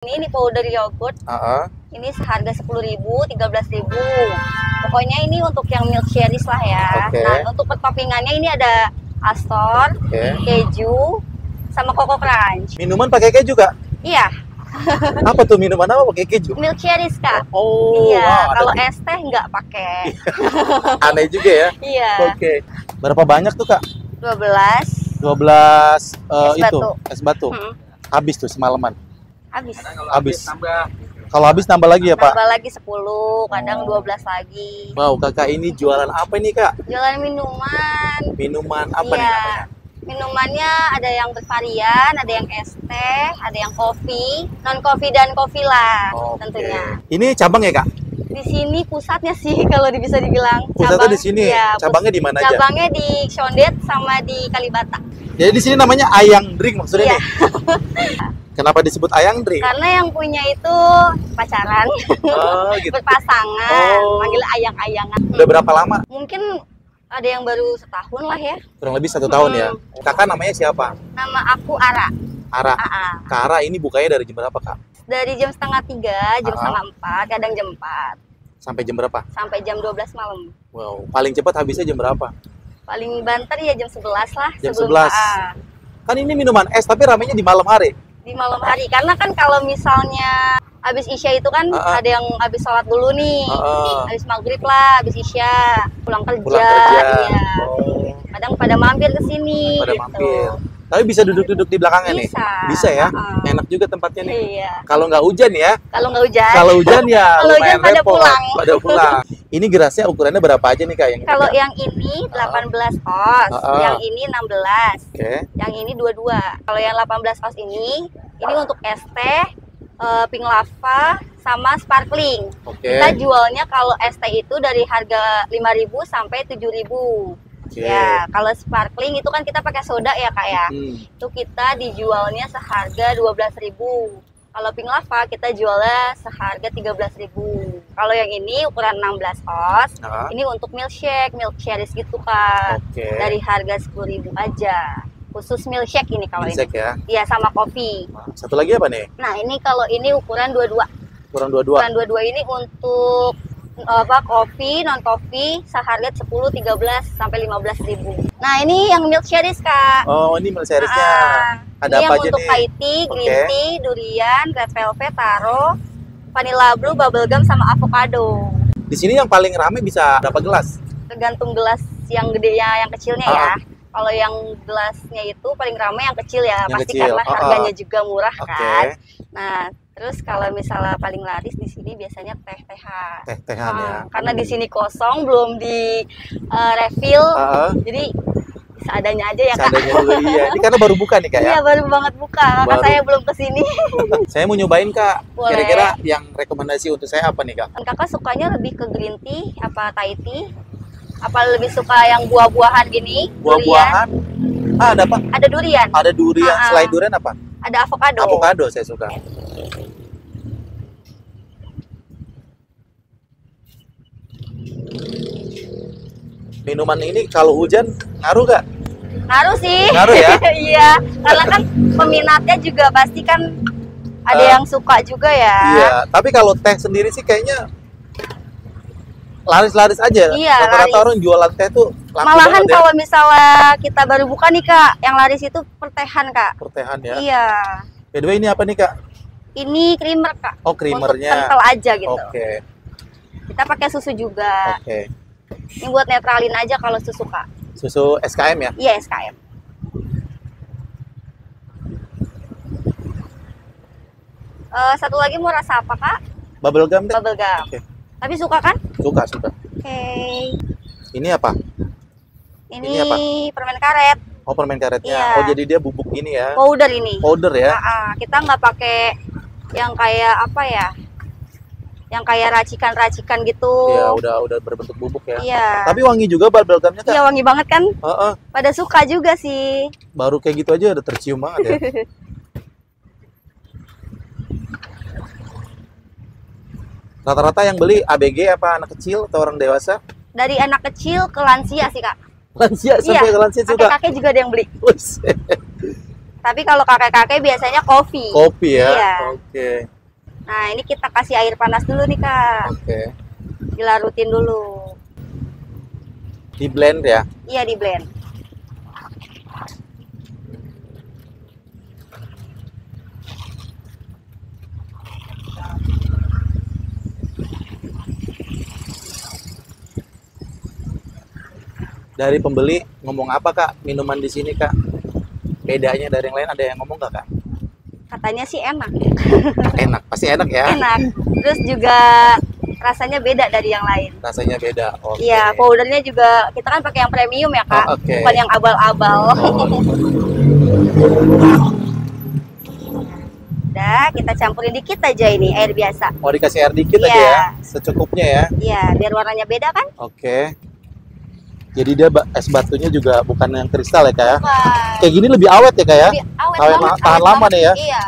Ini powder yogurt. Ini seharga 10.000, 13.000. Pokoknya ini untuk yang milk cherries lah ya. Nah, untuk toppingannya ini ada astor, keju, sama coco crunch. Minuman pakai keju, Kak? Iya. Apa tuh minuman apa pakai keju? Milk cherries, Kak. Oh, iya. Wow, kalau es teh nggak pakai. Aneh juga ya. Iya. Oke. Berapa banyak tuh, Kak? 12. 12 itu batu. es batu. Habis tuh semalaman. Habis. Kalau habis nambah lagi ya, Pak? Nambah lagi 10, kadang 12 lagi. Wow, Kakak ini jualan apa ini, Kak? Jualan minuman. Minuman apa nih Iya. namanya? Minumannya ada yang bervarian, ada yang es teh, ada yang kopi, non kopi dan kopi lah tentunya. Ini cabang ya, Kak? Di sini pusatnya sih kalau bisa dibilang. Pusatnya di sini. Ya, cabangnya di mana aja? Cabangnya di Condet sama di Kalibata. Jadi di sini namanya Ayang Drink maksudnya Iya. nih. Kenapa disebut Ayang Drink? Karena yang punya itu pacaran, Oh, gitu. berpasangan, manggil ayang-ayangan. Udah berapa lama? Mungkin ada yang baru setahun lah ya. Kurang lebih 1 tahun ya. Kakak namanya siapa? Nama aku Ara. Ara. Aa. Kak Ara ini bukanya dari jam berapa, Kak? Dari jam 3:30, jam 3:30, kadang jam 4. Sampai jam berapa? Sampai jam 12 malam. Wow, paling cepat habisnya jam berapa? Paling banter ya jam 11 lah. Jam sebelum 11. Kan ini minuman es tapi ramenya di malam hari. Di malam hari. Karena kan kalau misalnya habis Isya itu kan ada yang habis sholat dulu nih. Habis maghrib lah, habis Isya. Pulang kerja. Iya. Kadang pada mampir ke sini. Pada gitu. mampir. Tapi bisa duduk-duduk di belakangnya nih? Bisa ya? Enak juga tempatnya nih. Iya. Kalau nggak hujan ya? Kalau nggak hujan. Kalau hujan ya Kalau hujan lumayan pada repot. pulang. Pada pulang. Ini gelasnya ukurannya berapa aja nih, Kak? Kalau yang ini 18 oz, yang ini 16. Yang ini 22. Kalau yang 18 oz ini untuk es teh, pink lava, sama sparkling. Kita jualnya kalau es teh itu dari harga 5.000 sampai 7.000. Ya, kalau sparkling itu kan kita pakai soda ya, Kak ya. Itu kita dijualnya seharga 12.000. Kalau pink lava kita jualnya seharga 13.000. Kalau yang ini ukuran 16 oz, ini untuk milkshake, milk cherries gitu, Kak. Dari harga 10.000 aja. Khusus milkshake ini kalau milkshake ini. Ya? Iya, sama kopi. Satu lagi apa nih? Nah, ini kalau ini ukuran 22. Ukuran 22. Ukuran 22 ini untuk kopi, non kopi seharga 10, 13 sampai 15.000. Nah, ini yang milk cherries, Kak. Oh, ini milk cherries-nya. Ada ini apa yang aja untuk nih? high tea, green tea, durian, red velvet, taro, vanilla blue, bubblegum sama avocado. Di sini yang paling rame bisa berapa gelas? Tergantung gelas yang gedenya, yang kecilnya ya. Kalau yang gelasnya itu paling ramai yang kecil ya, yang pasti kecil. Karena harganya juga murah kan. Nah, terus kalau misalnya paling laris di sini biasanya teh-tehan. Teh-tehan ya. Karena di sini kosong, belum di refill, jadi seadanya aja ya, Kak. Seadanya dulu, iya. Ini karena baru buka nih, Kak ya? Iya, baru banget buka. Kakak saya belum kesini. Saya mau nyobain, Kak. Boleh. Kira-kira yang rekomendasi untuk saya apa nih, Kak? Kakak sukanya lebih ke green tea apa Thai tea? Apa lebih suka yang buah-buahan gini? Buah-buahan? Ada apa? Ada durian. Ada durian. Selain durian apa? Ada avocado. Avocado saya suka. Minuman ini kalau hujan ngaruh gak? Ngaruh sih. Ngaruh ya? Iya, karena kan peminatnya juga pasti kan ada yang suka juga ya. Iya, tapi kalau teh sendiri sih kayaknya laris-laris aja. Iya, rata-rata orang jualan teh tuh laku malahan banget ya. kalau misalnya kita baru buka nih, Kak, yang laris itu pertehan, Kak. Pertehan ya? Iya. By the way, ini apa nih, Kak? Ini creamer, Kak. Oh, creamernya. Untuk kental aja gitu. Oke. Kita pakai susu juga. Oke. Ini buat netralin aja kalau susu, Kak. Susu SKM ya? Iya, SKM. Satu lagi mau rasa apa, Kak? Bubblegum deh. Bubblegum. Tapi suka kan? Suka, suka. Oke. Ini apa? Ini apa? permen karet. Oh, permen karetnya. Iya. Oh, jadi dia bubuk ini ya? Powder ini. Powder ya? Kita nggak pakai yang kayak apa ya? Yang kayak racikan-racikan gitu. Iya, udah berbentuk bubuk ya. Iya. Tapi wangi juga bubblegumnya, Kak? Iya, wangi banget kan? Pada suka juga sih. Baru kayak gitu aja udah tercium banget ya. Rata-rata yang beli ABG apa anak kecil atau orang dewasa? Dari anak kecil ke lansia sih, Kak. Lansia sampai ke lansia juga. Kakek juga ada yang beli. Tapi kalau kakek-kakek biasanya kopi. Kopi ya? Iya. Oke. Nah, ini kita kasih air panas dulu nih, Kak. Oke. Dilarutin dulu. Di blend ya? Iya, di blend. Dari pembeli ngomong apa Kak? Minuman di sini Kak? Bedanya dari yang lain ada yang ngomong nggak Kak? Katanya sih enak. Enak, pasti enak ya? Enak. Terus juga rasanya beda dari yang lain. Rasanya beda. Oke. Iya, powdernya juga kita kan pakai yang premium ya Kak, bukan yang abal-abal. Udah, kita campurin dikit aja ini air biasa. Mau dikasih air dikit aja ya, secukupnya ya? Iya, biar warnanya beda kan? Oke. Jadi dia es batunya juga bukan yang kristal ya Kak ya? Bukan. Kayak gini lebih awet ya Kak ya? Lebih awet banget, tahan lama nih ya? Iya.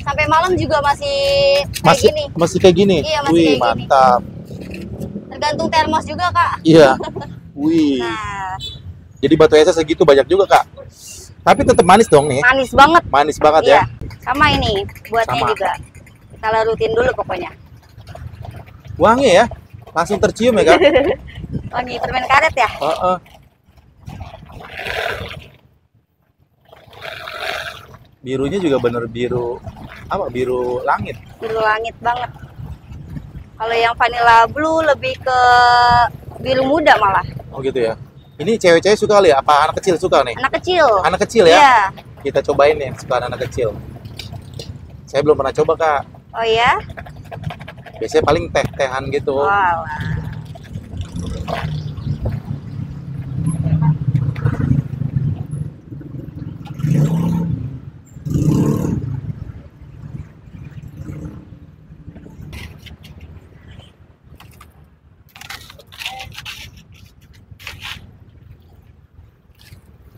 Sampai malam juga masih kayak gini. Masih kayak gini? Iya, masih Wih, kayak mantap. gini. Tergantung termos juga Kak. Iya. Wih. Nah. Jadi batu esnya segitu banyak juga Kak? Tapi tetap manis dong nih? Manis banget. Manis banget iya. Ya? Sama ini, buatnya Sama. juga. Kita larutin dulu pokoknya. Wangi ya? Langsung tercium ya Kak? Wangi permen karet ya? Birunya juga bener biru, apa? Biru langit. Biru langit banget. Kalau yang vanilla blue lebih ke biru muda malah. Oh gitu ya? Ini cewek-cewek suka kali ya? Apa anak kecil suka nih? Anak kecil. Anak kecil ya? Iya. Kita cobain nih, suka anak kecil. Saya belum pernah coba Kak. Oh ya? Biasanya paling teh-tehan gitu. Walah.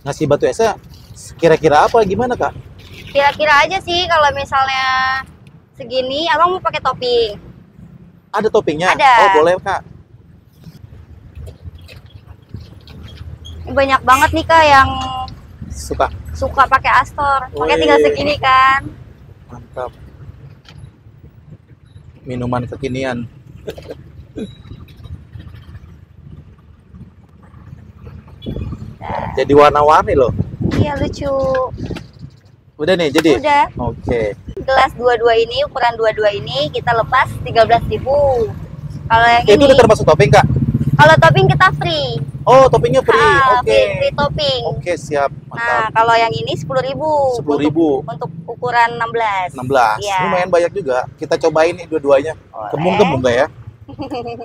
Ngasih batu esnya kira-kira apa gimana Kak? Kira-kira aja sih kalau misalnya segini, abang mau pakai topping. Ada toppingnya? Ada. Oh boleh Kak. Banyak banget nih Kak yang suka pakai Astor. Pakai tinggal segini kan. Mantap. Minuman kekinian. Jadi warna-warni loh. Iya lucu. Udah nih jadi? Udah. Oke. Gelas 22 ini, ukuran 22 ini kita lepas 13.000. Kalau yang Itu ini udah termasuk topping Kak? kalau topping kita free. Oh toppingnya free. Oke. Free topping. Oke siap. Nah, Mantap. kalau yang ini 10.000. 10.000. Untuk ukuran 16. 16. Iya. Lumayan banyak juga. Kita cobain nih dua-duanya. Boleh. Kembung-kembung gak ya?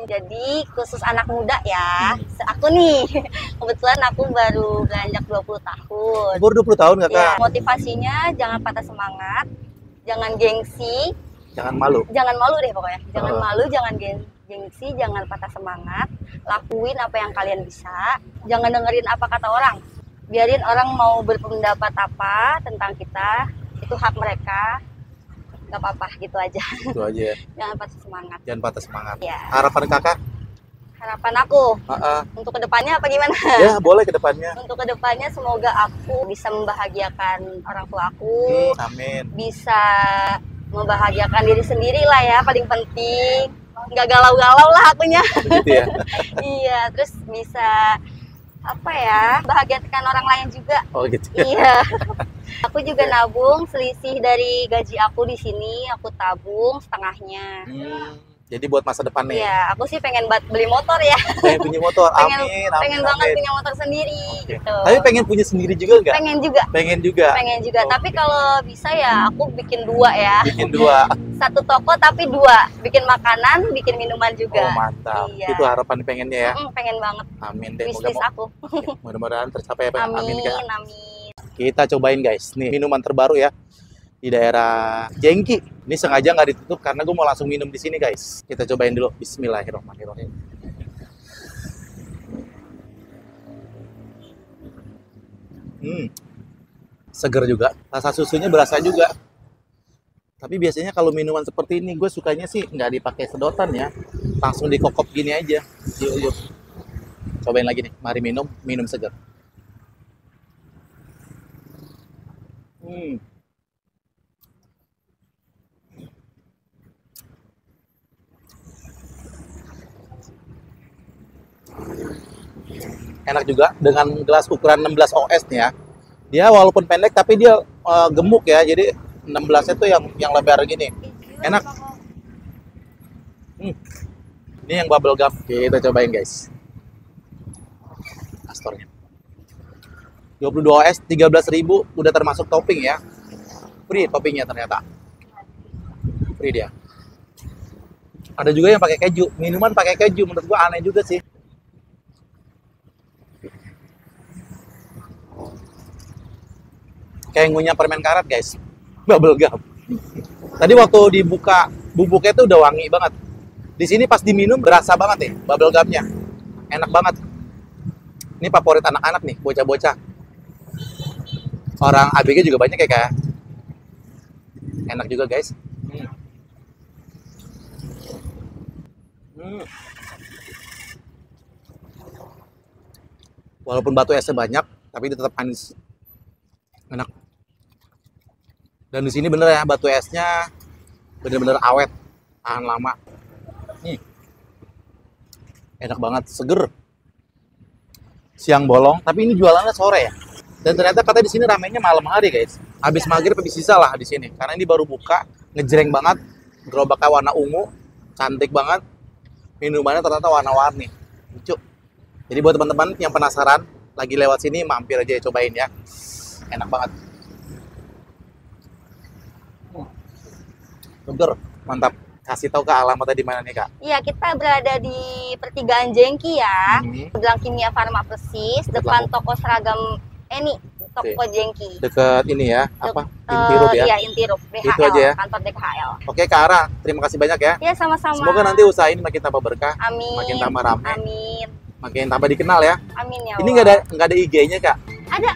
Jadi khusus anak muda ya. Aku nih, kebetulan aku baru beranjak 20 tahun. Baru 20 tahun gak Kak? Ya, motivasinya jangan patah semangat, jangan gengsi, Jangan malu. jangan malu deh pokoknya. Jangan Oh. malu, jangan gengsi, jangan patah semangat. Lakuin apa yang kalian bisa. Jangan dengerin apa kata orang. Biarin orang mau berpendapat apa tentang kita, itu hak mereka. Gak apa-apa, gitu aja. Itu aja. Jangan patah semangat. Jangan patah semangat. Ya. Harapan Kakak? Harapan aku untuk kedepannya apa gimana? Ya boleh ke depannya. Untuk kedepannya semoga aku bisa membahagiakan orang tua aku, Amin. bisa membahagiakan diri sendiri lah ya, paling penting. Nggak galau-galau lah akunya. Begitu ya. Iya, terus bisa apa ya, bahagiakan orang lain juga. Oh gitu ya. Iya. Aku juga nabung selisih dari gaji aku di sini, aku tabung setengahnya. Jadi buat masa depan nih. Iya, aku sih pengen beli motor ya. Pengen punya motor. pengen Amin. banget Amin. punya motor sendiri gitu. Tapi pengen punya sendiri juga nggak? Pengen juga. Pengen juga. Pengen juga. Oke. Tapi kalau bisa ya aku bikin 2 ya. Bikin 2. Satu toko tapi 2. Bikin makanan, bikin minuman juga. Oh mantap. Iya. Itu harapan pengennya ya. Pengen banget. Amin deh. Bisnis aku. Mudah-mudahan tercapai ya. Amin, Kak. amin. Kita cobain guys. Nih minuman terbaru ya. Di daerah Jengki. Ini sengaja nggak ditutup karena gue mau langsung minum di sini guys. Kita cobain dulu. Bismillahirrahmanirrahim. Seger juga. Rasa susunya berasa juga. Tapi biasanya kalau minuman seperti ini gue sukanya sih nggak dipakai sedotan ya. Langsung dikokop gini aja. Yuk, yuk. Cobain lagi nih. Mari minum seger. Enak juga dengan gelas ukuran 16 OS nih ya. Dia walaupun pendek tapi dia gemuk ya. Jadi 16-nya tuh yang lebar gini. Enak. Ini yang bubble gum. Kita cobain guys. Astornya. 22 OS 13.000 udah termasuk topping ya. Free toppingnya ternyata. Free dia. Ada juga yang pakai keju. Minuman pakai keju menurut gua aneh juga sih. Kayak ngunyah permen karet guys, bubble gum. Tadi waktu dibuka bubuknya tuh udah wangi banget. Di sini pas diminum berasa banget nih bubble gumnya, enak banget. Ini favorit anak-anak nih, bocah-bocah. Orang ABG juga banyak kayak enak juga guys. Walaupun batu esnya banyak, tapi dia tetap manis, enak. Dan di sini bener ya, batu esnya bener-bener awet, tahan lama. Enak banget, seger. Siang bolong, tapi ini jualannya sore ya. Dan ternyata katanya di sini ramainya malam hari guys. Habis maghrib habis sisa lah di sini, karena ini baru buka, ngejreng banget. Gerobaknya warna ungu, cantik banget. Minumannya ternyata warna-warni, lucu. Jadi buat teman-teman yang penasaran, lagi lewat sini mampir aja cobain ya. Enak banget. Seger, mantap. Kasih tahu Kak alamatnya di mana nih Kak? Iya, kita berada di Pertigaan Jengki ya. Sebelah Kimia Farma persis, depan toko seragam Eni, toko Jengki. Deket ini ya, apa? Intirub ya? Iya, Intirub, DHL, itu aja ya? kantor DHL. Oke Kak Ara, terima kasih banyak ya. Iya, sama-sama. Semoga nanti usaha ini makin tambah berkah, amin, makin tambah ramai, amin, makin tambah dikenal ya. Amin ya Ini Allah. nggak ada IG-nya Kak? Ada.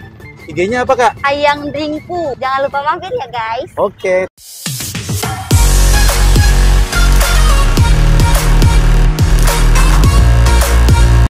IG-nya apa Kak? Ayang Drinkku. Jangan lupa mampir ya guys. Oke.